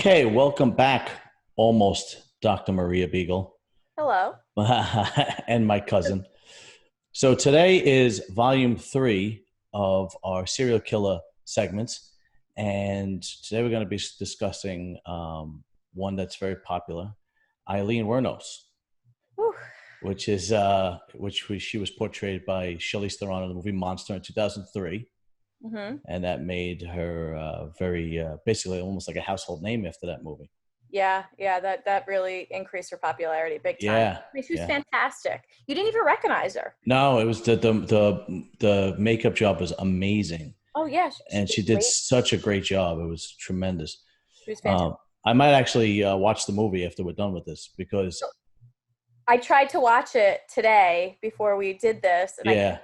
Okay, welcome back, almost Dr. Maria Beagle Hello. and my cousin. So today is volume three of our serial killer segments, and today we're going to be discussing one that's very popular, Aileen Wuornos, Whew. she was portrayed by Charlize Theron in the movie Monster in 2003. And that made her very basically almost like a household name after that movie. Yeah, that really increased her popularity big time. Yeah, I mean, she was yeah. fantastic. You didn't even recognize her. No, it was the makeup job was amazing, Oh yeah, she and did she did great. such a great job. It was tremendous. She was fantastic. Um, I might actually watch the movie after we're done with this because I tried to watch it today before we did this, and yeah,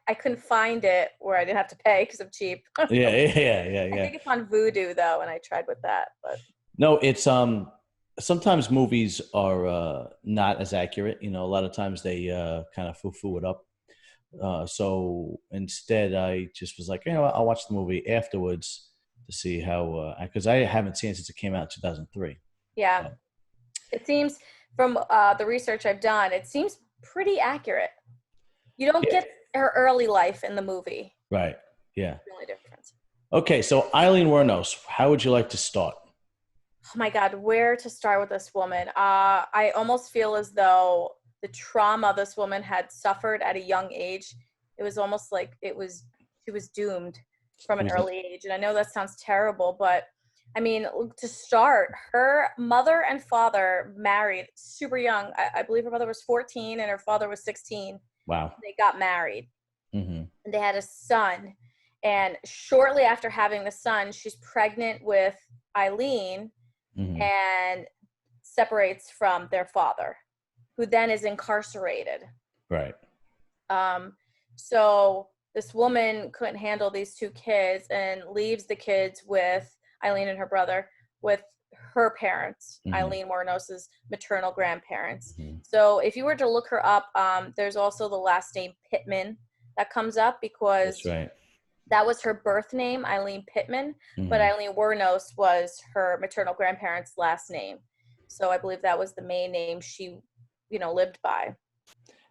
I couldn't find it where I didn't have to pay because I'm cheap. I yeah. think it's on Vudu though, and I tried with that. But No, it's sometimes movies are not as accurate. You know, a lot of times they kind of foo it up. So instead, I just was like, I'll watch the movie afterwards to see how, because I haven't seen it since it came out in 2003. yeah, So, it seems from the research I've done, it seems pretty accurate. You don't yeah, get her early life in the movie. right. Yeah. Really different. Okay. So Eileen Wuornos, how would you like to start? Oh my God, where to start with this woman? I almost feel as though the trauma this woman had suffered at a young age, it was almost like she was doomed from It an was, early age. And I know that sounds terrible, but I mean, to start, her mother and father married super young. I believe her mother was 14 and her father was 16. wow. They got married Hmm. and they had a son. And shortly after having the son, she's pregnant with Eileen Hmm. and separates from their father, who then is incarcerated. Right. Um, so this woman couldn't handle these two kids and leaves the kids with Eileen and her brother with her parents, Hmm. Aileen Wuornos's maternal grandparents. Hmm. So if you were to look her up, there's also the last name Pittman that comes up That's because right. that was her birth name, Aileen Pittman, but Hmm. Aileen Wuornos was her maternal grandparents' last name. So I believe that was the main name she, lived by.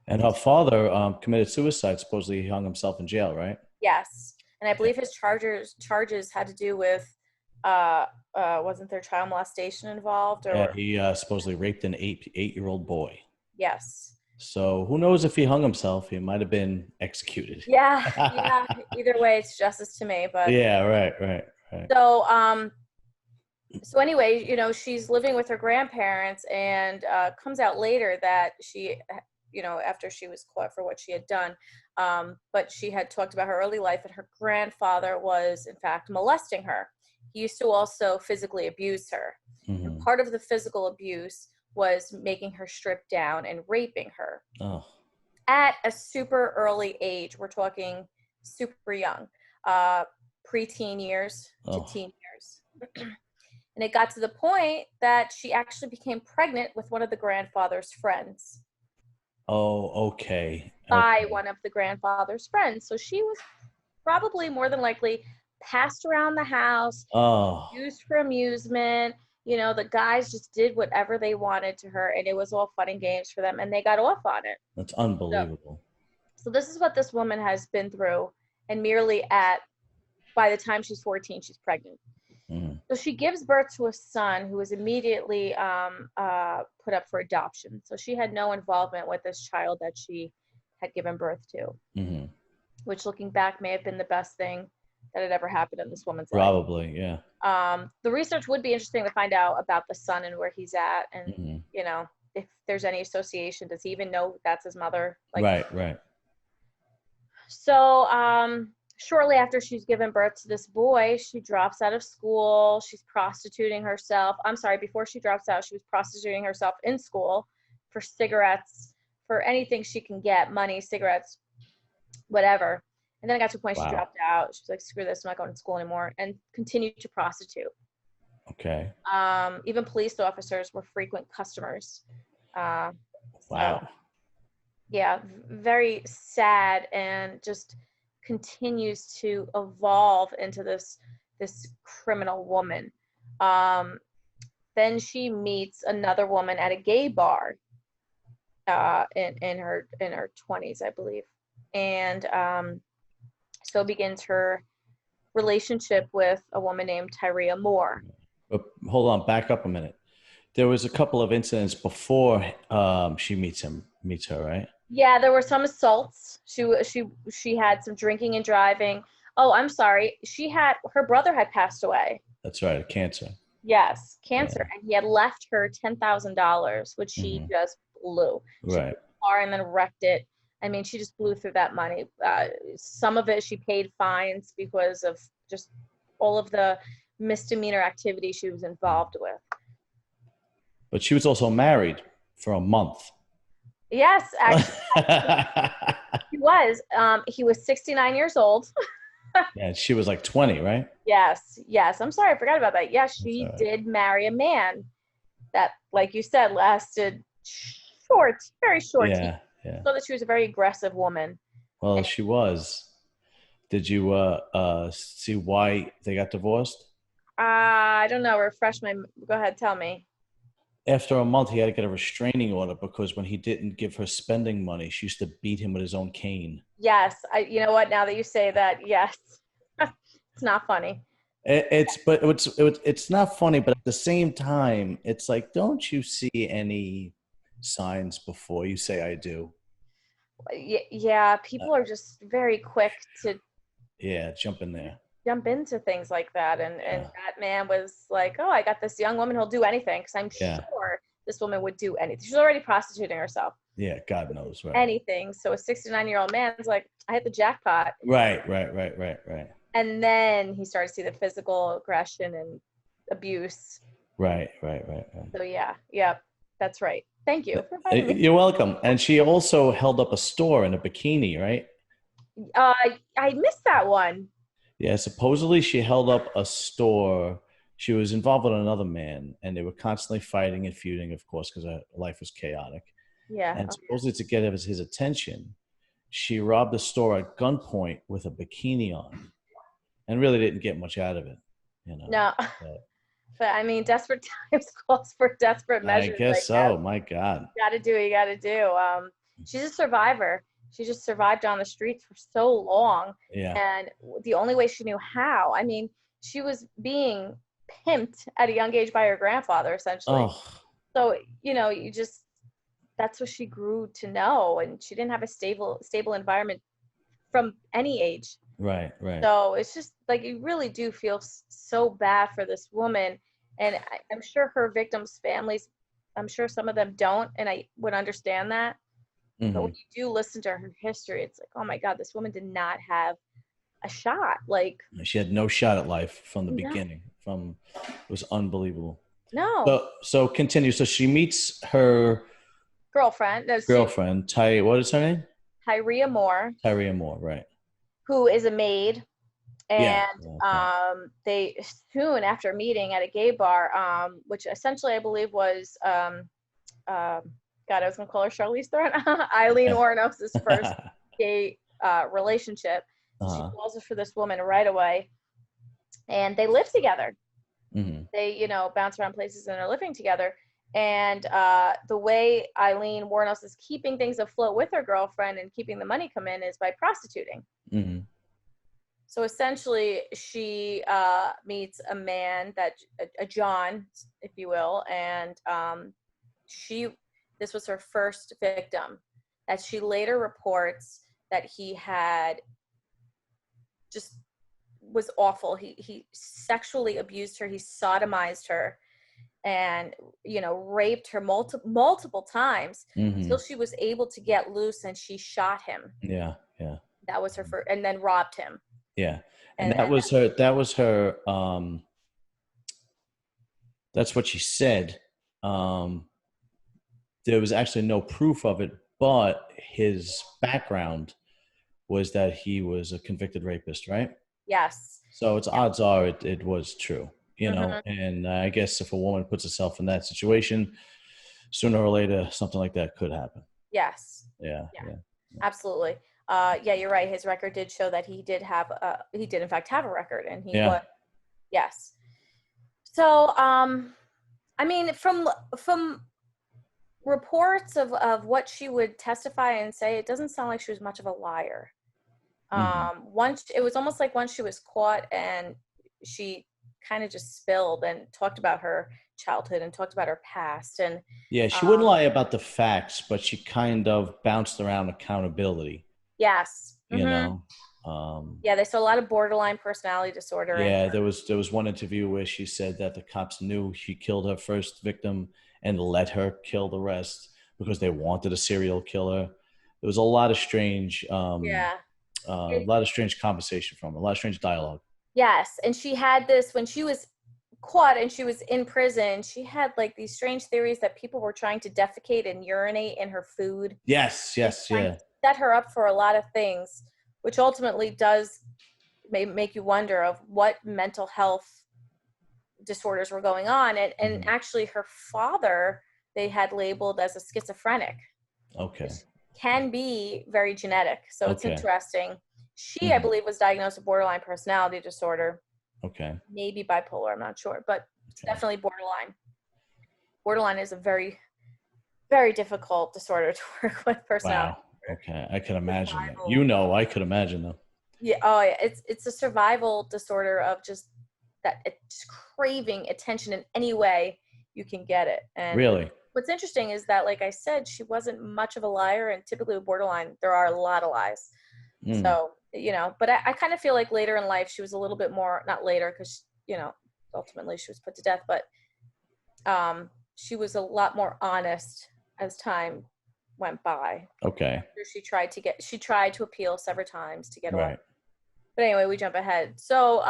And her father committed suicide. Supposedly, he hung himself in jail. Right. Yes, and I Yeah. believe his charges had to do with, wasn't there child molestation involved Yeah. or He supposedly raped an eight-year-old boy. yes. So who knows if he hung himself? He might have been executed. Yeah. Either way, it's justice to me. But Yeah, right. so, so anyway, she's living with her grandparents, and comes out later that she, after she was caught for what she had done, but she had talked about her early life, and her grandfather was, in fact, molesting her. He used to also physically abuse her. And Hmm. part of the physical abuse was making her strip down and raping her Oh, at a super early age. We're talking super young, preteen years to oh, teen years. And it got to the point that she actually became pregnant with one of the grandfather's friends, okay, by okay. one of the grandfather's friends. So she was probably more than likely passed around the house, Oh, used for amusement. The guys just did whatever they wanted to her, and it was all fun and games for them, and they got off on it. that's So, unbelievable. so this is what this woman has been through, and by the time she's 14, she's pregnant. Hmm. So she gives birth to a son who was immediately put up for adoption. So she had no involvement with this child that she had given birth to, Hmm. which looking back may have been the best thing that had ever happened in this woman's life. Probably, yeah. The research would be interesting to find out about the son and where he's at, and Hmm. if there's any association. Does he even know that's his mother? Right. So shortly after she's given birth to this boy, she drops out of school. She's prostituting herself. I'm sorry, before she drops out, she was prostituting herself in school for cigarettes, for anything she can get, money, cigarettes, whatever. And then it got to a point she Wow. dropped out. She's like, screw this, I'm not going to school anymore, and continued to prostitute. Okay. Even police officers were frequent customers. Uh, so Wow. yeah, very sad, and just continues to evolve into this criminal woman. then she meets another woman at a gay bar, in her 20s, I believe, and so begins her relationship with a woman named Tyria Moore. But hold on, back up a minute. There was a couple of incidents before she meets her, right? Yeah, there were some assaults. She had some drinking and driving. Oh, I'm sorry. Her brother had passed away. That's right, cancer. Yes, cancer, Yeah. and he had left her $10,000, which she Hmm. just blew. She Right. took the car and then wrecked it. I mean, she just blew through that money. Some of it she paid fines because of just all of the misdemeanor activity she was involved with. But she was also married for a month. Yes, actually, he was. He was 69 years old. Yeah, she was like 20, right? Yes, yes. I'm sorry, I forgot about that. Yes, That's all she right. did marry a man that, like you said, lasted short, very short. He Yeah, yeah. saw that she was a very aggressive woman. Well, And she was. Did you see why they got divorced? I don't know. Refresh my. Go ahead, tell me. After a month, he had to get a restraining order because when he didn't give her spending money, she used to beat him with his own cane. Yes, you know what? Now that you say that, yes, it's not funny. It's not funny, but at the same time, it's like, don't you see any signs before you say I do? Yeah, Uh, people are just very quick to yeah, jump in there. jump into things like that, and Yeah, that man was like, "Oh, I got this young woman who'll do anything," because I'm yeah, sure this woman would do anything. She's already prostituting herself. yeah. God knows, right? Anything. So a 69-year-old man's like, I hit the jackpot. Right, right, right, right, right, And then he started to see the physical aggression and abuse. right, right, right, right. So yeah, yep, that's right. Thank you for reminding me. You're welcome. And she also held up a store in a bikini, right? Uh, I missed that one. Yeah, supposedly she held up a store. She was involved with another man, and they were constantly fighting and feuding, of course, because her life was chaotic. Yeah. And Oh, supposedly to get his attention, she robbed the store at gunpoint with a bikini on, and really didn't get much out of it, you know. no, But but I mean, desperate times calls for desperate I measures. I guess guess so. My God. you got to do what you got to do. She's a survivor. She just survived on the streets for so long, Yeah. and the only way she knew how. I mean, she was being pimped at a young age by her grandfather, essentially. Oh, So you just that's what she grew to know, and she didn't have a stable environment from any age. right, right. So it's just like you really do feel so bad for this woman, and I'm sure her victims' families. I'm sure some of them don't, and I would understand that. But when Hmm. you do listen to her history, it's like, oh my God, this woman did not have a shot. Like, She had no shot at life from the no, beginning. It was unbelievable. no. So continue. So she meets her Girlfriend, no, girlfriend, Ty. What is her name? Tyria Moore, Tyria Moore, right? who is a maid, Yeah. and Okay. they soon after meeting at a gay bar, which essentially I believe was, God, I was gonna call her Charlize Theron, Aileen Yeah. Wuornos' first gay relationship. She Uh-huh. falls for this woman right away, and they live together. Hmm. They, bounce around places and are living together. And the way Aileen Wuornos is keeping things afloat with her girlfriend and keeping the money come in is by prostituting. Hmm. So essentially, she meets a man a John, if you will, and she this was her first victim. That she later reports that he had just was awful. He sexually abused her. He sodomized her, and raped her multiple times until Hmm. she was able to get loose, and she shot him. Yeah. Yeah. That was her first, and then robbed him. Yeah. And And that was her. That was her. That's what she said. Um, there was actually no proof of it, but his background was that he was a convicted rapist, right? yes, So it's odds are it was true, you know. hmm And I guess if a woman puts herself in that situation, sooner or later something like that could happen. yes, Yeah, yeah, yeah. absolutely. Yeah, you're right. His record did show that he did in fact have a record, and he Yeah. was, yes. So I mean, from reports of what she would testify and say, it doesn't sound like she was much of a liar. Hmm. Once it was almost like once she was caught and she kind of just spilled and talked about her childhood and talked about her past and Yeah, she wouldn't um lie about the facts, but she kind of bounced around accountability, yes. you know? Um, Yeah, they saw a lot of borderline personality disorder in yeah, her. there was one interview where she said that the cops knew she killed her first victim and let her kill the rest because they wanted a serial killer. There was Yeah. a lot of strange conversation from her, a lot of strange dialogue. Yes, and she had this when she was caught and she was in prison. She had like these strange theories that people were trying to defecate and urinate in her food Yes, and yes, trying to yeah. set her up for a lot of things, which ultimately does make you wonder of what mental health disorders were going on. And Hmm. actually, her father they had labeled as a schizophrenic, which Okay, can be very genetic. So it's okay. interesting. She, I Hmm. believe, was diagnosed with borderline personality disorder, Okay, maybe bipolar, I'm not sure, but it's okay. definitely borderline. Borderline is a very, very difficult disorder to work with, personality Wow. disorder. Okay, I could imagine that. Survival. I could imagine though. Yeah, oh yeah, it's a survival disorder of just that just craving attention in any way you can get it. And Really? what's interesting is that, like I said, she wasn't much of a liar, and typically with borderline, there are a lot of lies. Mm. So, but I kind of feel like later in life she was a little bit more, not later, because, ultimately she was put to death, but she was a lot more honest as time went by. Okay. She tried to appeal several times to get away. Right. But anyway, we jump ahead. So,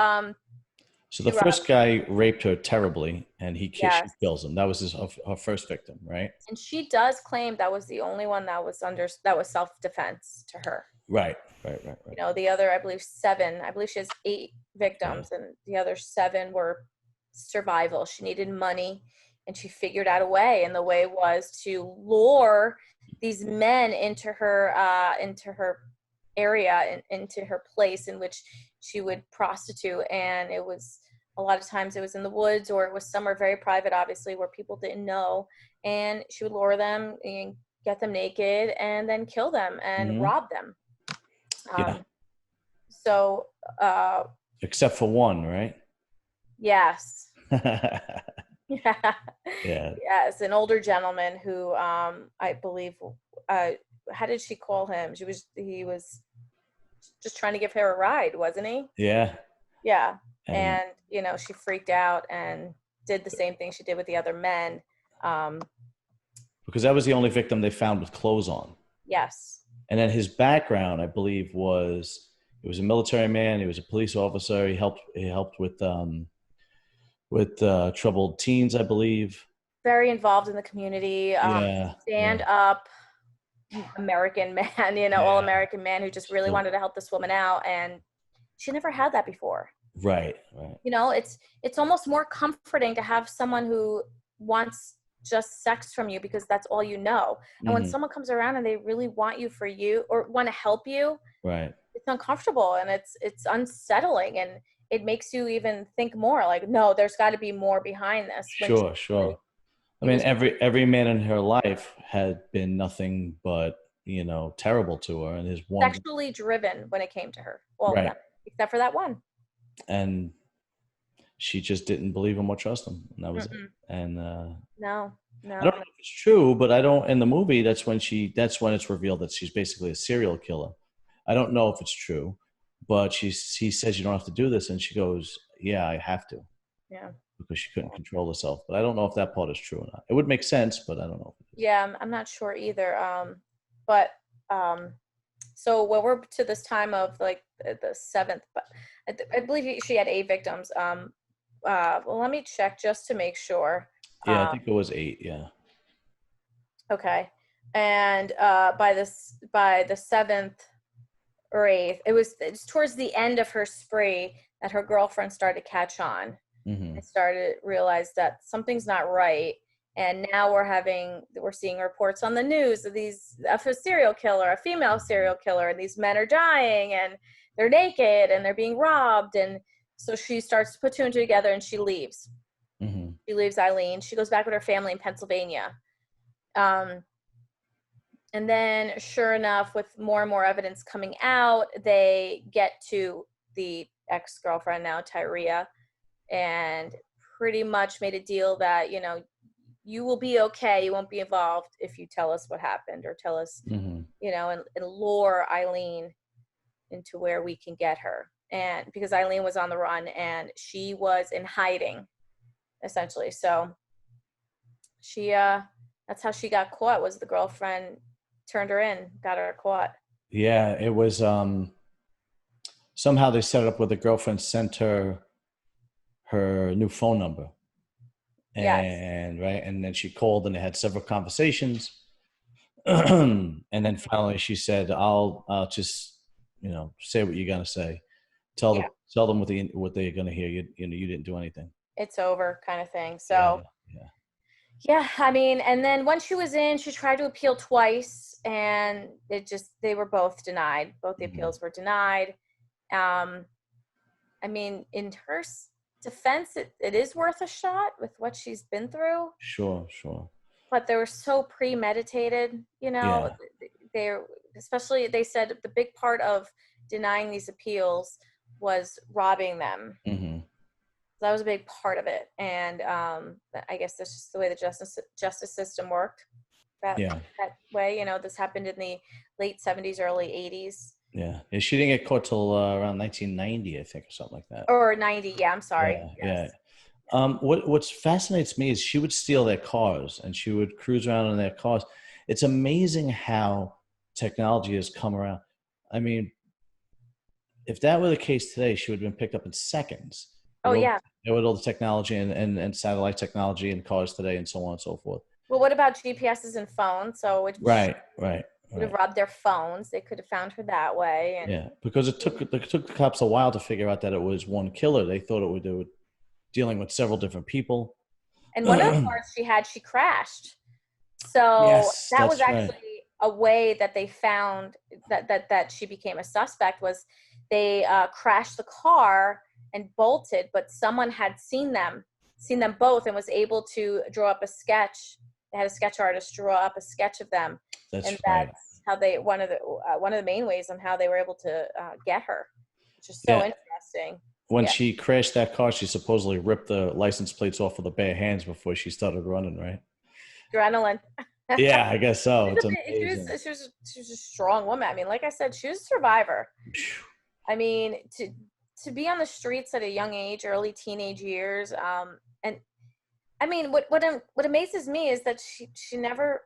So the she robbed, first guy raped her terribly, and she yes. kills him. That was her first victim, right? And she does claim that was the only one that was self-defense to her. Right. Right. Right. Right. The other, I believe, seven, I believe she has eight Yeah. victims, and the other seven were survival. She needed money, and she figured out a way, and the way was to lure these men into her area and into her place in which she would prostitute. And it was a lot of times it was in the woods, or it was somewhere very private, obviously, where people didn't know. And she would lure them and get them naked and then kill them and Hmm. rob them. Yeah. um, so, uh, Except for one, right? yes. Yeah. Yeah. Yes, an older gentleman who, I believe, uh, how did she call him? He was just trying to give her a ride, wasn't he? Yeah. Yeah. And And, she freaked out and did the same thing she did with the other men. Um, because that was the only victim they found with clothes on. yes. And then his background, I believe, was he was a military man. He was a police officer. He helped with troubled teens, I believe. Very involved in the community. Yeah. Stand Yeah. up American man, all Yeah. American man who just really So, wanted to help this woman out. And she never had that before. right. Right. It's almost more comforting to have someone who wants just sex from you because that's all you know. And when Hmm. someone comes around and they really want you for you or want to help you, Right. it's uncomfortable and it's unsettling, and it makes you even think more like, no, there's got to be more behind this. When Sure. Sure. I he mean, was every man in her life had been nothing but terrible to her, and his one. sexually driven when it came to her, all of Right. them, except for that one. And she just didn't believe him or trust him, and that was it. Mm-mm. And No, I don't no, know if it's true, but I don't. In the movie, that's when it's revealed that she's basically a serial killer. I don't know if it's true, but he says you don't have to do this, and she goes, "Yeah, I have to," yeah. because she couldn't control herself. But I don't know if that part is true or not. It would make sense, but I don't know if it is. Yeah, I'm not sure either. But um, so when we're to this time of like the seventh, but I believe she had eight victims. Well, let me check just to make sure. Yeah, I Um, think it was 8. Yeah. okay, and by the seventh or eighth, it's towards the end of her spree that her girlfriend started to catch on. Hmm. I started to realize that something's not right. And now we're seeing reports on the news of a serial killer, a female serial killer, and these men are dying and they're naked and they're being robbed. And so she starts to put two and two together and she leaves. Hmm. She leaves Aileen. She goes back with her family in Pennsylvania. Um, and then, sure enough, with more and more evidence coming out, they get to the ex-girlfriend, now Tyria, and pretty much made a deal that, you will be okay. You won't be involved if you tell us what happened, or tell us, Hmm. and lure Aileen into where we can get her. And because Aileen was on the run and she was in hiding, essentially. So she, that's how she got caught, was the girlfriend turned her in, got her caught. Yeah, it was somehow they set it up where the girlfriend sent her new phone number, Yes. and then she called and they had several conversations. And then finally she said, I'll just, say what you're gonna say. Yeah. Tell them what they're gonna hear. You didn't do anything. It's over, kind of thing. Yeah, So, yeah. yeah, I mean, and then once she was in, she tried to appeal twice, and they were both denied. Both the Mhm. appeals were denied. Um, I mean, in her defense, it is worth a shot with what she's been through, Sure, sure. but they were so premeditated, Yeah. they're, especially, they said the big part of denying these appeals was robbing them. Hmm. That was a big part of it. And I guess that's just the way the justice system worked Yeah. that way. This happened in the late 70s, early 80s. Yeah. Yeah. She didn't get caught till around 1990, I think, or something like that. Or 90. Yeah, I'm sorry. Yeah. Yeah. Yes. What fascinates me is she would steal their cars and she would cruise around in their cars. It's amazing how technology has come around. I mean, if that were the case today, she would have been picked up in seconds. Oh, yeah. With all the technology and satellite technology in cars today and so on and so forth. Well, what about GPSs and phones? So it Right, right, would have right. robbed their phones. They could have found her that way. And Yeah, because it took the cops a while to figure out that it was one killer. They thought they were dealing with several different people. one of the cars she crashed. So Yes, that was that's right. actually a way that they found that she became a suspect, was they crashed the car and bolted, but someone had seen them both, and was able to draw up a sketch. They had a sketch artist draw up a sketch of them, That's and right. that's how they one of the main ways on how they were able to get her, which is so Yeah. interesting. When Yeah, she crashed that car, she supposedly ripped the license plates off with her bare hands before she started running, right? adrenaline. Yeah, I guess so. It's amazing. She was a strong woman. I mean, like I said, she was a survivor. I mean, to be on the streets at a young age, early teenage years, and I mean, what amazes me is that she never,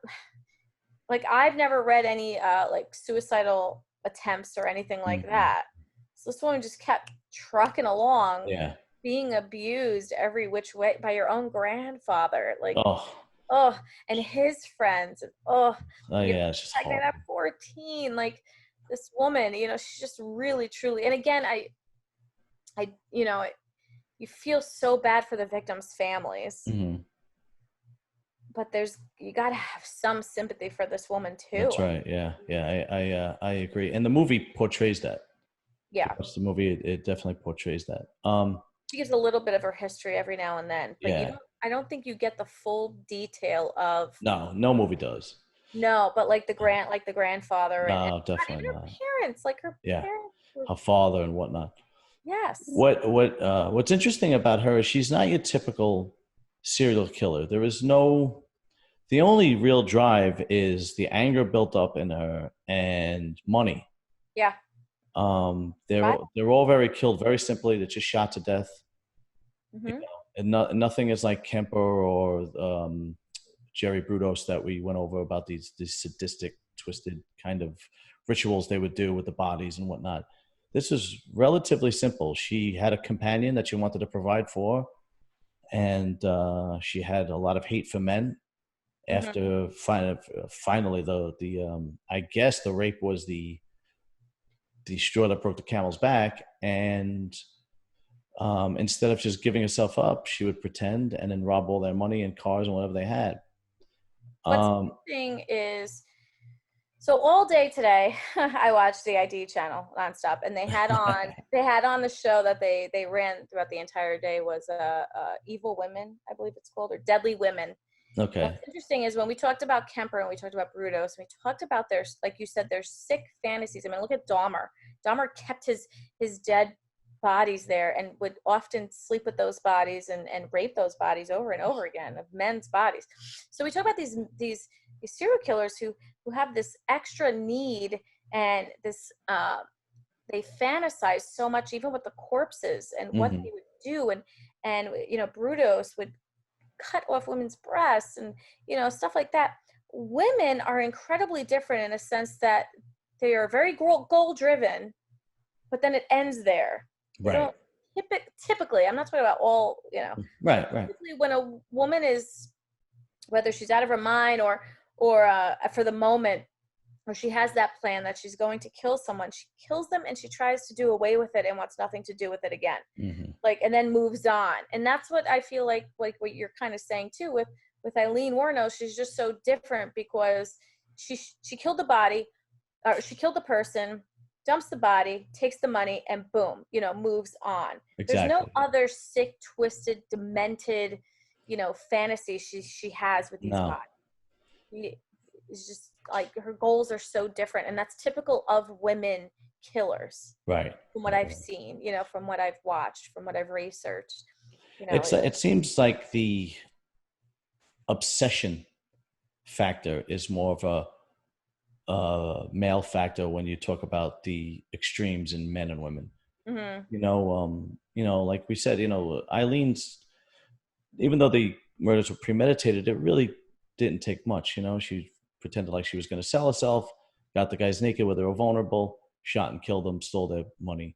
like, I've never read any like suicidal attempts or anything like Mhm. that. So this woman just kept trucking along, Yeah. being abused every which way by your own grandfather, like, Oh, oh, and his friends, and oh you know, yeah, it's just pregnant at horrible. 14, like, this woman, she's just really, truly, and again, I, you feel so bad for the victims' families, Hmm. but you got to have some sympathy for this woman too. That's right. Yeah, yeah. I agree. And the movie portrays that. If you Yeah, watch the movie, it definitely portrays that. she gives a little bit of her history every now and then, but Yeah. I don't think you get the full detail of. No, no movie does. No, but like the grandfather, and No, even definitely her not. parents, like her Yeah, parents were, her father and whatnot. yes. What's interesting about her is she's not your typical serial killer. The only real drive is the anger built up in her and money. Yeah. They're all very killed very simply. They're just shot to death. You Hmm. know, and nothing is like Kemper or Jerry Brudos that we went over about these sadistic, twisted kind of rituals they would do with the bodies and whatnot. This is relatively simple. She had a companion that she wanted to provide for, and she had a lot of hate for men. Hmm. After finally, I guess the rape was the straw that broke the camel's back, and instead of just giving herself up, she would pretend and then rob all their money and cars and whatever they had. What's Um, interesting is, So all day today, I watched the ID channel nonstop, and they had on the show that they ran throughout the entire day was Evil Women, I believe it's called, or Deadly Women. And Okay. what's interesting is when we talked about Kemper and we talked about Brudos, we talked about their, like you said, their sick fantasies. I mean, look at Dahmer. Dahmer kept his dead bodies there and would often sleep with those bodies and rape those bodies over and over again of men's bodies. So we talk about these serial killers who have this extra need and this they fantasize so much even with the corpses and what Hmm. they would do and Brudos would cut off women's breasts and stuff like that. Women are incredibly different in a sense that they are very goal driven, but then it ends there. They Right. don't typically, I'm not talking about all, Right. Right. typically when a woman is, whether she's out of her mind or for the moment, or she has that plan that she's going to kill someone, she kills them and she tries to do away with it and wants nothing to do with it again, Hmm. like, and then moves on. And that's what I feel like what you're kind of saying too with Aileen Wuornos. She's just so different because she killed the body, or she killed the person, dumps the body, takes the money, and boom, moves on. There's no Exactly. other sick, twisted, demented, fantasy she has with these No. bodies. It's just like her goals are so different, and that's typical of women killers Right. from what Right. I've Right. seen, from what I've watched, from what I've researched. It seems like the obsession factor is more of a male factor when you talk about the extremes in men and women. Hmm. Like we said, Eileen's, even though the murders were premeditated, it really didn't take much. She pretended like she was going to sell herself, got the guys naked where they were vulnerable, shot and killed them, stole their money.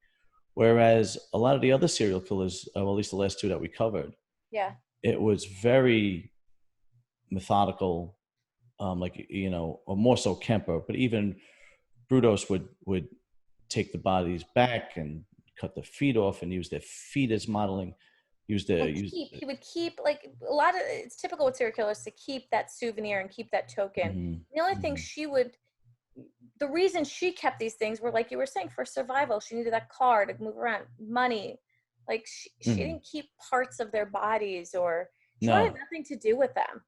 Whereas a lot of the other serial killers, well, at least the last two that we covered, Yeah. it was very methodical, or more so Kemper, but even Brudos would take the bodies back and cut the feet off and use their feet as modeling. Well, he would keep, like, a lot of it's typical with serial killers to keep that souvenir and keep that token. Mhm, The only thing mhm, the reason she kept these things were, like you were saying, for survival. She needed that car to move around, money. Like she mhm. didn't keep parts of their bodies, or she wanted No. nothing to do with them,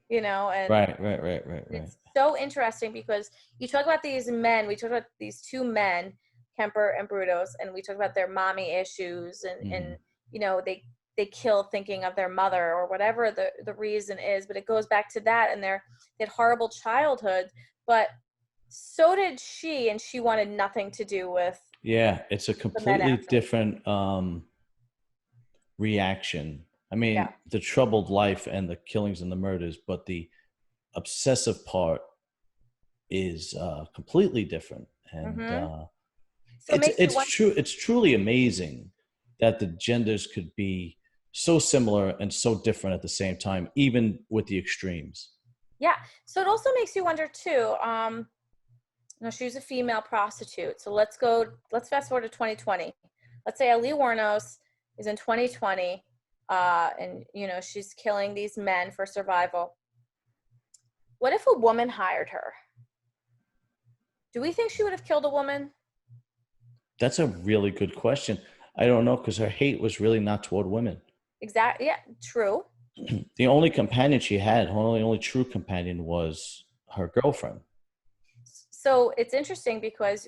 and Right, right, right, right, right. it's so interesting because you talk about these men, we talk about these two men, Kemper and Brudos, and we talk about their mommy issues and Mhm. they kill thinking of their mother or whatever the reason is, but it goes back to that and their that horrible childhood. But so did she, and she wanted nothing to do with Yeah, it's a the men completely after. different reaction. I Yeah. mean, the troubled life and the killings and the murders, but the obsessive part is completely different. And Hmm. So it it's makes you it's wonder. true. It's truly amazing that the genders could be so similar and so different at the same time, even with the extremes. Yeah. So it also makes you wonder too. No, she was a female prostitute. So let's fast forward to 2020. Let's say Ali Wuornos is in 2020, and she's killing these men for survival. What if a woman hired her? Do we think she would have killed a woman? That's a really good question. I don't know because her hate was really not toward women. Exactly. Yeah, true. The only companion she had, her only true companion, was her girlfriend. So it's interesting because,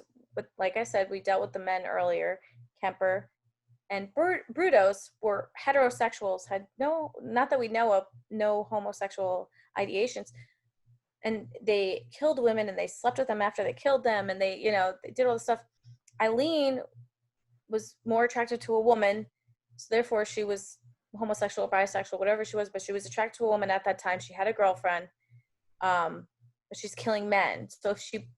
like I said, we dealt with the men earlier. Kemper and Brudos were heterosexuals, had no, not that we know of, no homosexual ideations. And they killed women and they slept with them after they killed them. And they did all this stuff. Aileen was more attracted to a woman. So therefore she was homosexual, bisexual, whatever she was, but she was attracted to a woman at that time. She had a girlfriend, but she's killing men. So if she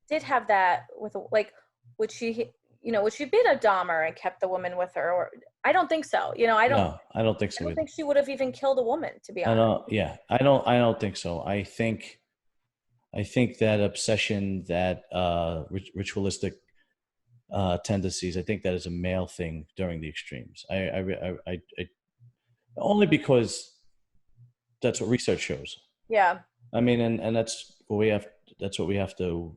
did have that with like, would she, would she been a Dahmer and kept the woman with her? Or I don't think so. No, I don't think I so don't either. think she would have even killed a woman, to be I honest. don't. Yeah, I don't think so. I think that obsession, that ritualistic tendencies, I think that is a male thing during the extremes. Only because that's what research shows. Yeah. I mean, and that's what we have. that's what we have to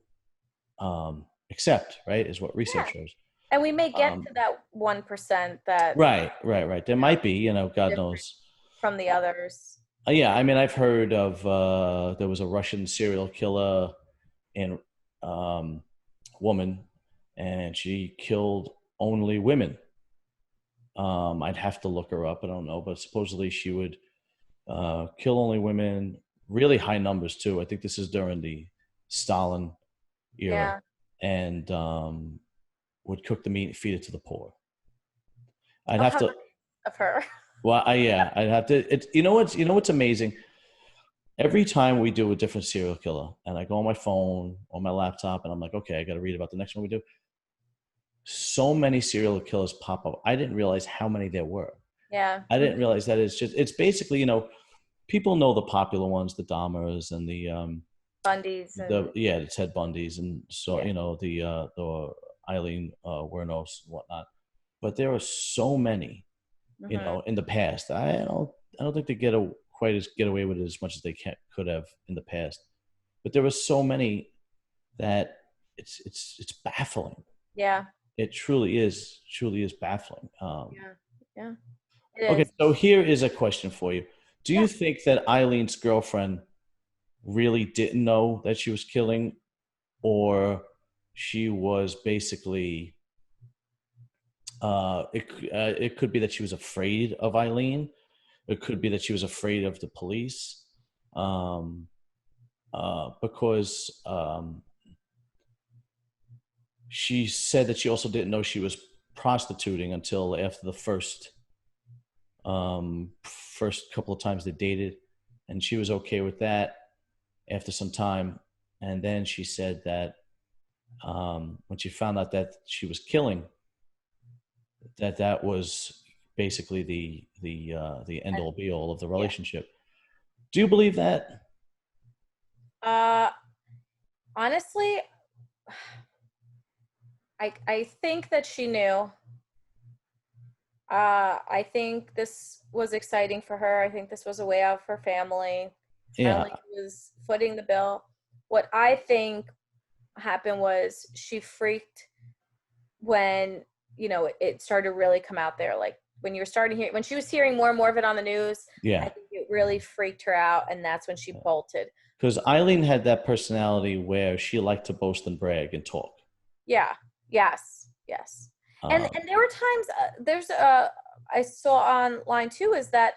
accept, right? Is what Yeah. research shows. And we may get Um, to that 1% that, right. There you know, might be, God different knows. from the others. Yeah, I mean, I've heard of there was a Russian serial killer and woman, and she killed only women. I'd have to look her up. I don't know, but supposedly she would kill only women, really high numbers too. I think this is during the Stalin era, Yeah. and would cook the meat and feed it to the poor. I'd Oh, have how to. nice of her. Well, yeah, I'd have to. It, what's amazing. Every time we do a different serial killer, and I go on my phone or my laptop, and I'm like, okay, I got to read about the next one we do. So many serial killers pop up. I didn't realize how many there were. Yeah. I Mhm. didn't realize that it's basically, people know the popular ones, the Dahmers and Bundy's and the Ted Bundys, and so, yeah. the Aileen Wuornos and whatnot. But there are so many, Hmm. in the past. I don't think they get away with it as much as they could have in the past. But there were so many that it's baffling. Yeah. It truly is baffling. Yeah. Yeah. It Okay, is. so here is a question for you. Do Yeah. you think that Eileen's girlfriend really didn't know that she was killing, or she was basically it could be that she was afraid of Eileen. It could be that she was afraid of the police, um, because she said that she also didn't know she was prostituting until after the first couple of times they dated, and she was okay with that after some time. And then she said that when she found out that she was killing, that was basically the end And all be all of the yeah. relationship. Do you believe that? Uh, honestly, I think that she knew. I think this was exciting for her. I think this was a way out for family. Yeah. Finally was footing the bill. What I think happened was she freaked when, it started to really come out there. Like when you were starting here, when she was hearing more and more of it on the news, I Yeah. think it really freaked her out, and that's when she bolted. Because Eileen had that personality where she liked to boast and brag and talk. Yeah. Yes. Yes. And Um, there were times there's I saw online too is that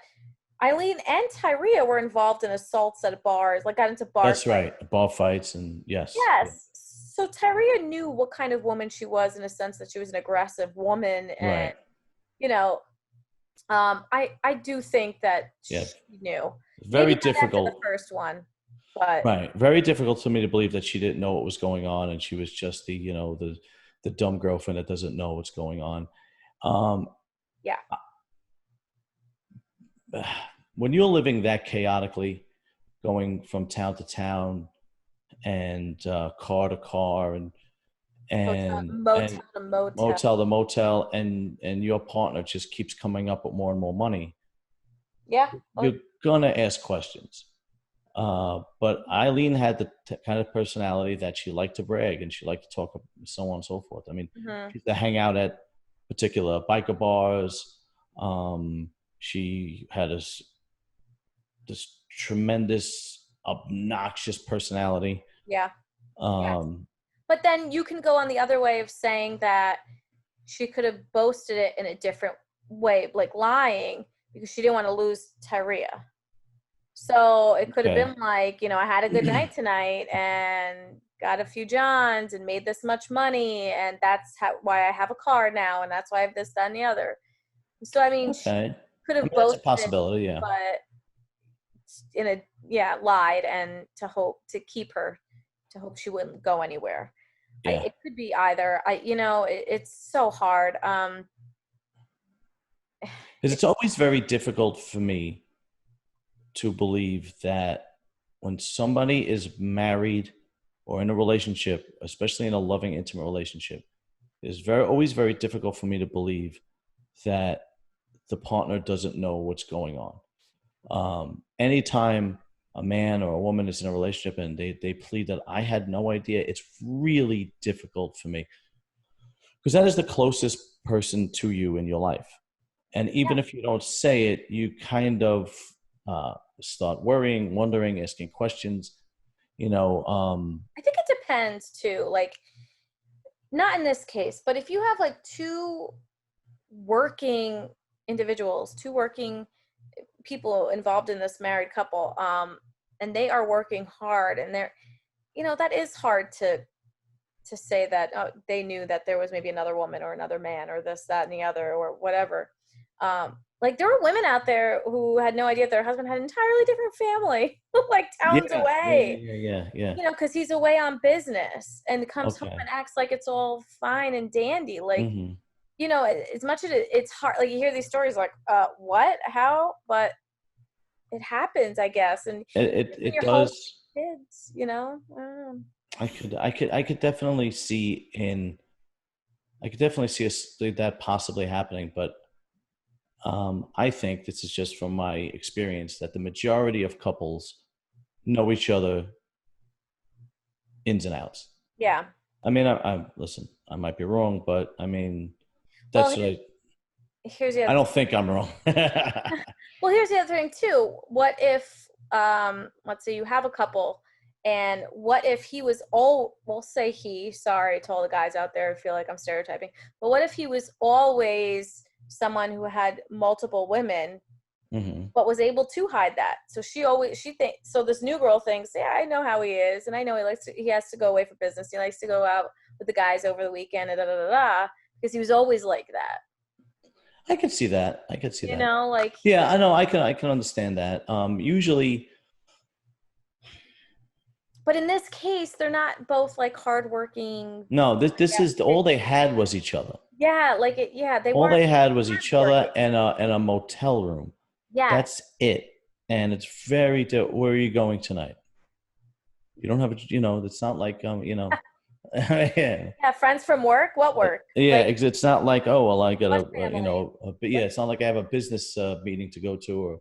Eileen and Tyria were involved in assaults at bars, like got into bar that's fights. right. Bar fights and yes. Yeah. Yes. So Tyria knew what kind of woman she was in a sense that she was an aggressive woman, and Right. you know, I do think that Yeah. she knew. Very Maybe not after the difficult. first one, but Right. Very difficult for me to believe that she didn't know what was going on and she was just the dumb girlfriend that doesn't know what's going on. Um, yeah. when you're living that chaotically, going from town to town and car to car and Motel to motel. motel to motel, and your partner just keeps coming up with more and more money, Yeah. Oh, you're gonna ask questions. But Eileen had the kind of personality that she liked to brag and she liked to talk, so on and so forth. I mean, mhm. she used to hang out at particular biker bars. She had this tremendous, obnoxious personality. Yeah. Yes. Um, But then you can go on the other way of saying that she could have boasted it in a different way, like lying, because she didn't want to lose Tyria. So it could have okay, been like, I had a good night tonight and got a few johns and made this much money, and that's why I have a car now, and that's why I have this, that, and the other. So I mean, she okay. could I have mean, that's a boasted it, possibility. Yeah, but lied, and to keep her, to hope she wouldn't go anywhere. yeah. It could be either. It's so hard. Because it's It's always very difficult for me to believe that when somebody is married or in a relationship, especially in a loving, intimate relationship, it's always very difficult for me to believe that the partner doesn't know what's going on. Anytime a man or a woman is in a relationship and they plead that I had no idea, it's really difficult for me because that is the closest person to you in your life. And even if you don't say it, you kind of start worrying, wondering, asking questions. You know, I think it depends too. Like, not in this case, but if you have like two working individuals, two working people involved in this married couple, and they are working hard, and they're, that is hard to say that they knew that there was maybe another woman or another man or this, that, and the other or whatever. Like there were women out there who had no idea their husband had an entirely different family, like towns yeah, yeah, away. yeah, yeah, yeah. Because he's away on business and comes home Okay. and acts like it's all fine and dandy. Like, Hmm. as much as it's hard, like you hear these stories like, what, how, but it happens, I guess. And when It you're home does. with kids. I could definitely see in I could definitely see that possibly happening, but I think this is just from my experience that the majority of couples know each other ins and outs. Yeah. I mean, I listen. I might be wrong, but I mean, Well, that's what here's the I other don't think I'm wrong. Well, here's the other thing too. What if, let's say you have a couple, and what if he was we'll say he, sorry to all the guys out there who feel like I'm stereotyping, but what if he was always someone who had multiple women, Hmm. but was able to hide that? So so this new girl thinks, yeah, I know how he is, and I know he has to go away for business. He likes to go out with the guys over the weekend, and because he was always like that. I could see that. I could see that. Like, Yeah, I know. I can understand that. Usually, but in this case, they're not both like hardworking. no. This Yeah, is all they had was each other. yeah, like it. Yeah, they All weren't they had was each working. other and a motel room. Yes. That's it. And it's very. Where are you going tonight? You don't have a. It's not like yeah. Yeah, friends from work. What work? Yeah, Like it's not like, oh well, I got what a family? but yeah, it's not like I have a business meeting to go to or a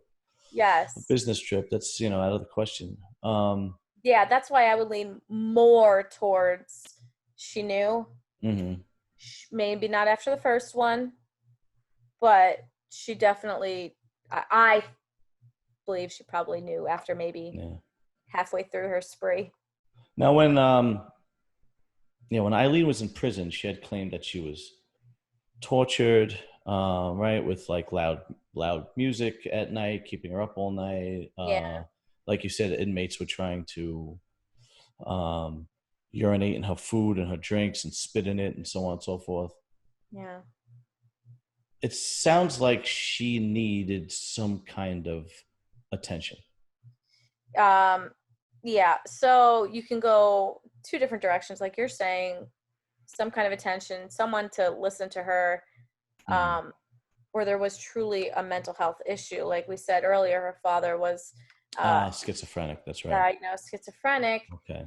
Yes. business trip. That's out of the question. Yeah, that's why I would lean more towards she knew. Hmm. Maybe not after the first one, but she definitely. I believe she probably knew after maybe Yeah. halfway through her spree. Now, when Eileen was in prison, she had claimed that she was tortured, right, with like loud music at night, keeping her up all night. Yeah. Like you said, inmates were trying to um, urinate in her food and her drinks and spit in it and so on and so forth. Yeah. It sounds like she needed some kind of attention. Um, yeah. So you can go two different directions, like you're saying, some kind of attention, someone to listen to her, Mm-hmm. where there was truly a mental health issue. Like we said earlier, her father was uh, Schizophrenic. That's right. diagnosed schizophrenic. Okay.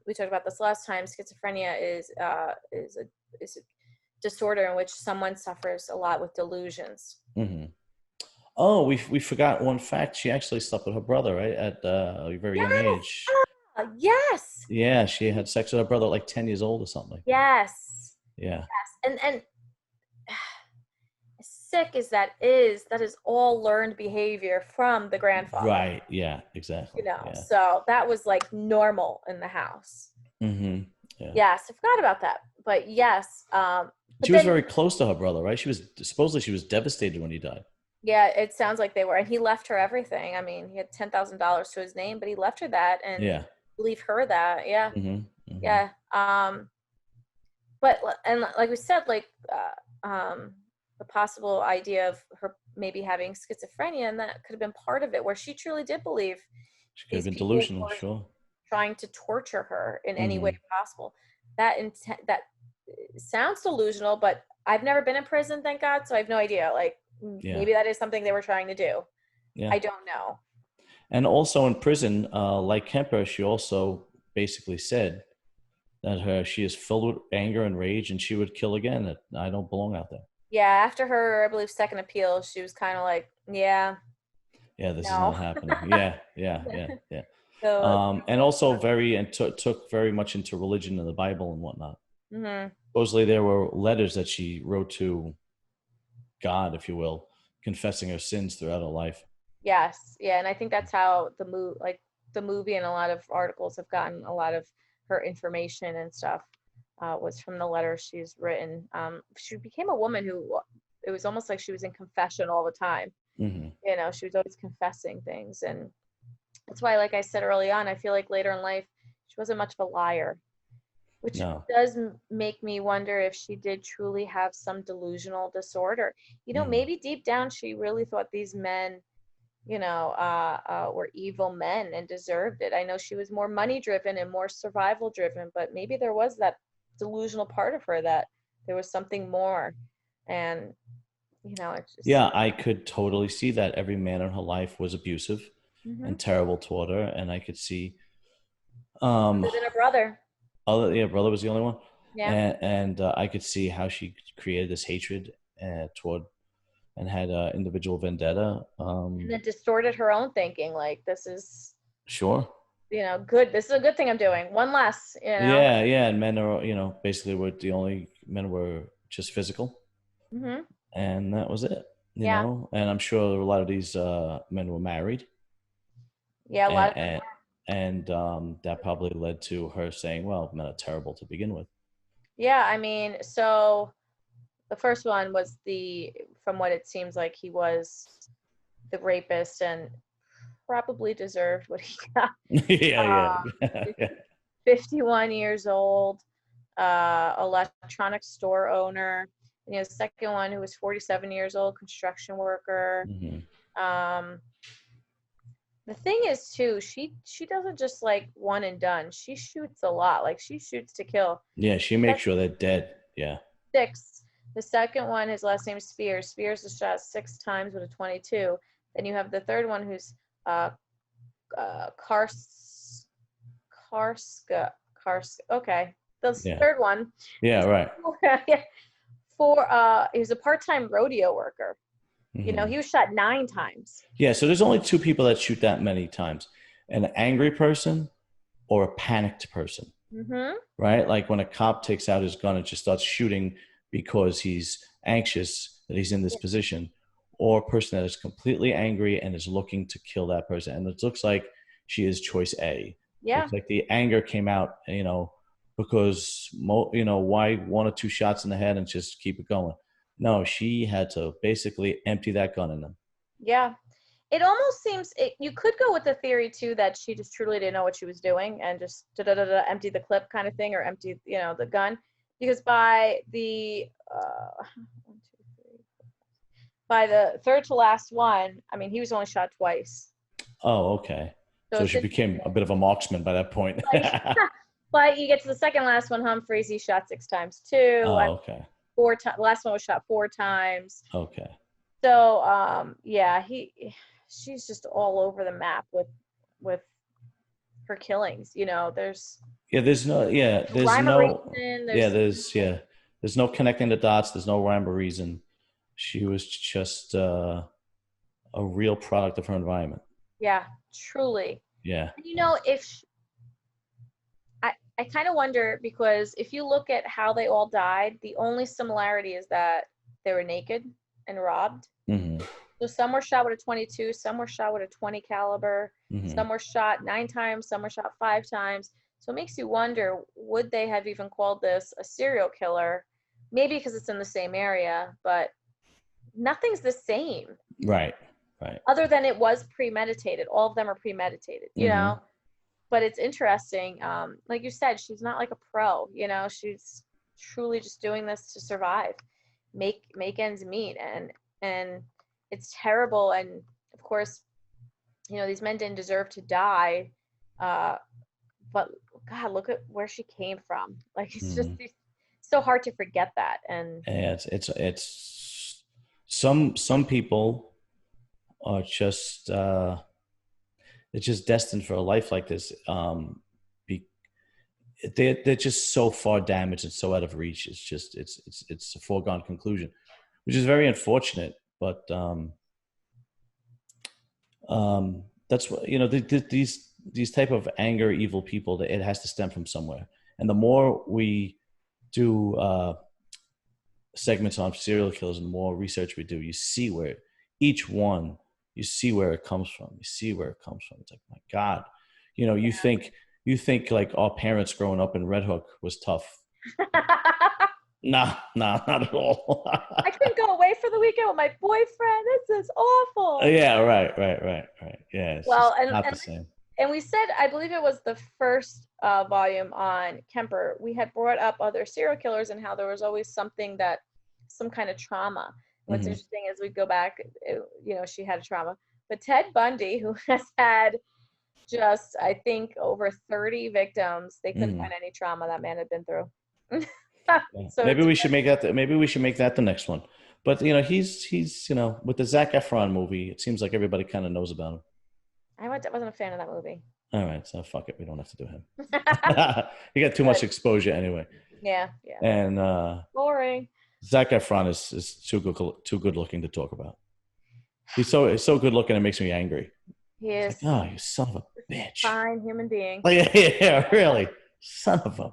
We talked about this last time. Schizophrenia is a disorder in which someone suffers a lot with delusions. Mm-hmm. Oh, we forgot one fact. She actually slept with her brother, right, at a very young Yes. age. Yes. Yeah, she had sex with her brother at like 10 years old or something. Yes. Yeah. And sick as that is all learned behavior from the grandfather. Right. Yeah. Exactly. Yeah. So that was like normal in the house. Mm-hmm. Yeah. Yes, I forgot about that. But yes, but She was then very close to her brother, right? She was devastated when he died. yeah, it sounds like they were, and he left her everything. I mean, he had $10,000 to his name, but he left her that and Yeah. leave her that. Yeah, Mm-hmm. Mm-hmm. yeah. But and like we said, like the possible idea of her maybe having schizophrenia, and that could have been part of it, where she truly did believe She could have these been people delusional, were sure. trying to torture her in any way Mm-hmm. possible. That sounds delusional, but I've never been in prison, thank God, so I have no idea. Like Yeah. maybe that is something they were trying to do. Yeah. I don't know. And also in prison, like Kemper, she also basically said that she is filled with anger and rage, and she would kill again. That I don't belong out there. Yeah, after her, I believe, second appeal, she was kind of like, yeah, Yeah, this is No. not happening. Yeah, yeah, yeah, yeah. So, And also very and took very much into religion and the Bible and whatnot. hmm Supposedly there were letters that she wrote to God, if you will, confessing her sins throughout her life. yes, yeah, and I think that's how the movie and a lot of articles have gotten a lot of her information and stuff was from the letters she's written. She became a woman who it was almost like she was in confession all the time. Hmm. You know, she was always confessing things, and that's why, like I said early on, I feel like later in life she wasn't much of a liar, which No. does make me wonder if she did truly have some delusional disorder. You know, Hmm. maybe deep down she really thought these men, were evil men and deserved it. I know she was more money driven and more survival driven, but maybe there was that delusional part of her that there was something more. And, it's just, Yeah, I could totally see that every man in her life was abusive hmm and terrible toward her, and I could see um other than her brother. other yeah, brother was the only one, Yeah. and I could see how she created this hatred toward and had individual vendetta. And then distorted her own thinking. Like, this is, Sure. good. This is a good thing I'm doing. One less. Yeah, yeah, and men are basically were the only men were just physical, Hmm. and that was it. Yeah. And I'm sure a lot of these men were married, Yeah. A lot and of them. that probably led to her saying, "Well, men are terrible to begin with." Yeah. I mean, so the first one was from what it seems like he was the rapist and probably deserved what he got. Yeah, yeah, He's yeah. 51 years old, electronic store owner. And, the second one who was 47 years old, construction worker. Hmm. Um, the thing is too, she doesn't just like one and done. She shoots a lot. Like she shoots to kill. Yeah, she makes sure they're dead. Yeah. Six. The second one, his last name is Spears. Spears was shot 6 times with a 22. Then you have the third one who's uh, Kars Karska Karska. Okay, the Yeah. third one. Yeah, right. He was a part-time rodeo worker. Hmm. He was shot 9 times. Yeah, so there's only two people that shoot that many times: an angry person or a panicked person, Mm-hmm. right? Like when a cop takes out his gun and just starts shooting because he's anxious that he's in this position, or a person that is completely angry and is looking to kill that person. And it looks like she is choice A. Yeah, Looks like the anger came out, because why one or two shots in the head and just keep it going? No, she had to basically empty that gun in them. yeah. It almost seems you could go with the theory too that she just truly didn't know what she was doing and just empty the clip kind of thing or empty the gun because one, two, three, by the third to last one, I mean he was only shot twice. Oh, okay. So So it's she became a bit of a marksman by that point. like, but you get to the second last one, Humphreys, he shot 6 times too. Oh, okay. 4 times. Last one was shot 4 times. Okay. So yeah, she's just all over the map with her killings. There's Yeah, rhyme or reason. There's there's no connecting the dots. There's no rhyme or reason. She was just a real product of her environment. yeah, truly. Yeah. And if I kind of wonder because if you look at how they all died, the only similarity is that they were naked and robbed. Hmm. So some were shot with a 22, some were shot with a 20 caliber, Hmm. some were shot 9 times, some were shot 5 times. So it makes you wonder, would they have even called this a serial killer? Maybe because it's in the same area, but nothing's the same Right. Right. other than it was premeditated. All of them are premeditated. Hmm. But it's interesting. Like you said, she's not like a pro. She's truly just doing this to survive, make ends meet, and it's terrible. And of course, these men didn't deserve to die. Uh, but God, look at where she came from. Like Hmm. it's so hard to forget that. And Yeah, it's some people are just they're just destined for a life like this. Be, they're just so far damaged and so out of reach. It's just it's a foregone conclusion, which is very unfortunate. But That's what, these type of anger, evil people, that it has to stem from somewhere. And the more we do segments on serial killers and the more research we do, you see where each one, you see where it comes from. You see where it comes from. It's like, my God, you think like our parents growing up in Red Hook was tough. Nah, nah, not at all. I couldn't go away for the weekend with my boyfriend. This is awful. Yeah, right. Yeah, it's just Well, and not the and same. and we said, I believe it was the first volume on Kemper, we had brought up other serial killers and how there was always something that, some kind of trauma. What's Hmm. interesting is we go back, she had a trauma. But Ted Bundy, who has had just, I think, over 30 victims, they couldn't Hmm. find any trauma that man had been through. Yeah. So Maybe it's, we should make that. Maybe we should make that the next one. But he's with the Zac Efron movie. It seems like everybody kind of knows about him. wasn't a fan of that movie. All right, so fuck it. We don't have to do him. He got too Good. much exposure anyway. Yeah, yeah. And Boring. Zac Efron is too good looking to talk about. He's so good looking. It makes me angry. He It's is like, oh, you son of a bitch. fine human being. Like, yeah, really, son of a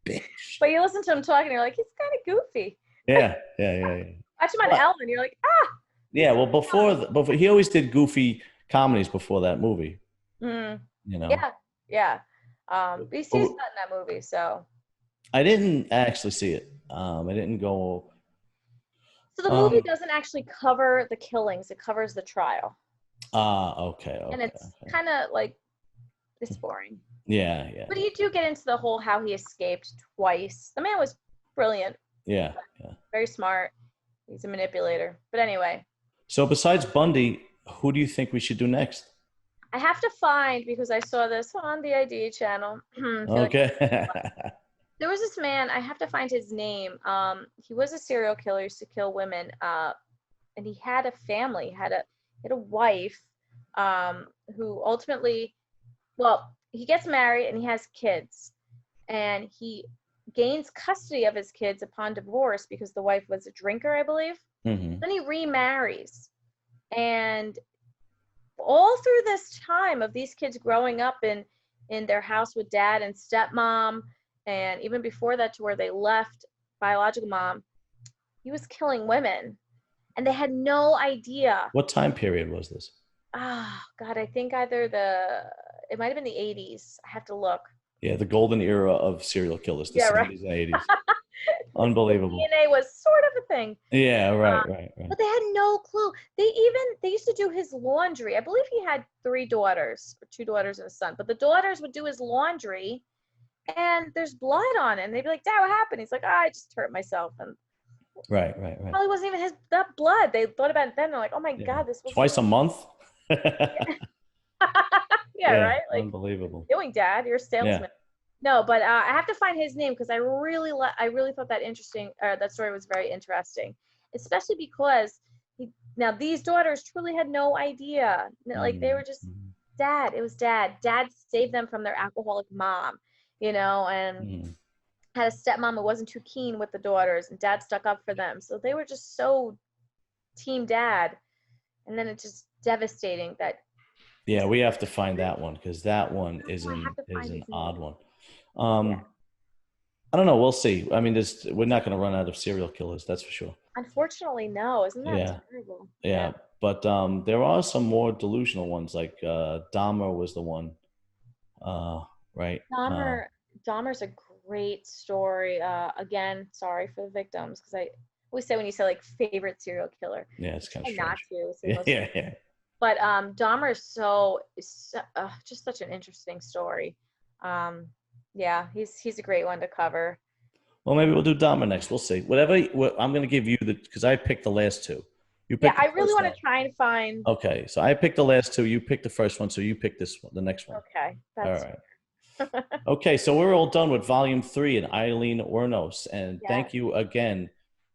bitch. But you listen to him talking, you're like, he's kind of goofy. Yeah. Watch him on Well, Ellen, you're like, ah, he's yeah. Well, before he always did goofy comedies before that movie. mm, You know, yeah, yeah. He's not But in that movie, so. I didn't actually see it. I didn't go. So the movie Um. doesn't actually cover the killings; it covers the trial, Okay. and Okay. it's Okay. kind of like, it's boring. Yeah. But you do get into the whole how he escaped twice. The man was brilliant, Yeah. Yeah. very smart. He's a manipulator. But anyway, So besides Bundy, who do you think we should do next? I have to find, because I saw this on the ID channel. I feel like Okay. there was this man, I have to find his name. He was a serial killer, used to kill women, and he had a family, had a wife, who ultimately, well, he gets married and he has kids, and he gains custody of his kids upon divorce because the wife was a drinker, I believe. Hmm. Then he remarries, and all through this time of these kids growing up in their house with dad and stepmom, and even before that to where they left biological mom, he was killing women, and they had no idea. What time period was this? God, I think either it might have been the 80s. I have to look. Yeah, the golden era of serial killers, the Yeah, right. 70s and 80s. When Unbelievable. DNA was sort of a thing. Yeah, right. But they had no clue. They used to do his laundry. I believe he had 3 daughters, or 2 daughters and a son. But the daughters would do his laundry, and there's blood on it. And they'd be like, "Dad, what happened?" He's like, "I just hurt myself." And Right. probably wasn't even that blood. They thought about it then. They're like, "Oh my Yeah. God, this was." Twice a month? Yeah, Yeah, right. Like, unbelievable. doing, Dad, you're a Yeah. salesman. No, but I have to find his name because I really thought that interesting. That story was very interesting, especially because now these daughters truly had no idea. Like, they were just, Mm-hmm. Dad. It was Dad. Dad saved them from their alcoholic mom, and Mm-hmm. had a stepmom who wasn't too keen with the daughters, and Dad stuck up for them. So they were just so team Dad, and then it's just devastating that. Yeah, we have to find that one because that one I have to is find an his odd name. one. Yeah. I don't know. We'll see. I mean, we're not going to run out of serial killers, that's for sure. Unfortunately, no. Isn't that Yeah, terrible? Yeah. yeah. But there are some more delusional ones, like Dahmer was the one, uh, right? Dahmer, Dahmer's a great story. Again, sorry for the victims, because I always say, when you say like favorite serial killer, Yeah, it's kind of try not strange. to say Yeah, most. yeah. But Dahmer is just such an interesting story. Um, yeah, he's a great one to cover. Well, maybe we'll do Dahmer next. We'll see. Whatever. I'm going to give you because I picked the last two. You Yeah, picked the I really first want one. to try and find. Okay, so I picked the last two. You picked the first one, so you pick this one, the next one. Okay, All that's. right. Okay, so we're all done with Volume 3 and Aileen Wuornos, and Yeah. thank you again.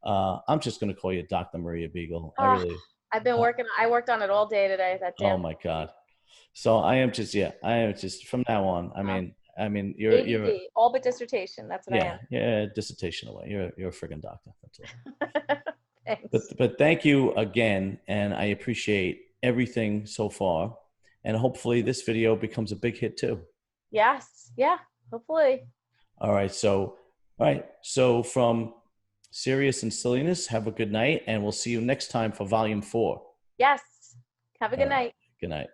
I'm just going to call you Dr. Maria Beagle. I Oh, really. I've been Uh, working. I worked on it all day today. That oh damn my God. So I am just from now on. I mean, you're ADD, all but dissertation. That's what I yeah, am. yeah, dissertation away. You're a friggin' doctor. That's all. Thanks. But thank you again, and I appreciate everything so far. And hopefully this video becomes a big hit too. Yes. Yeah. Hopefully. All right. So, all right. So from serious and silliness, have a good night, and we'll see you next time for volume 4. Yes. Have a All good right. night. Good night.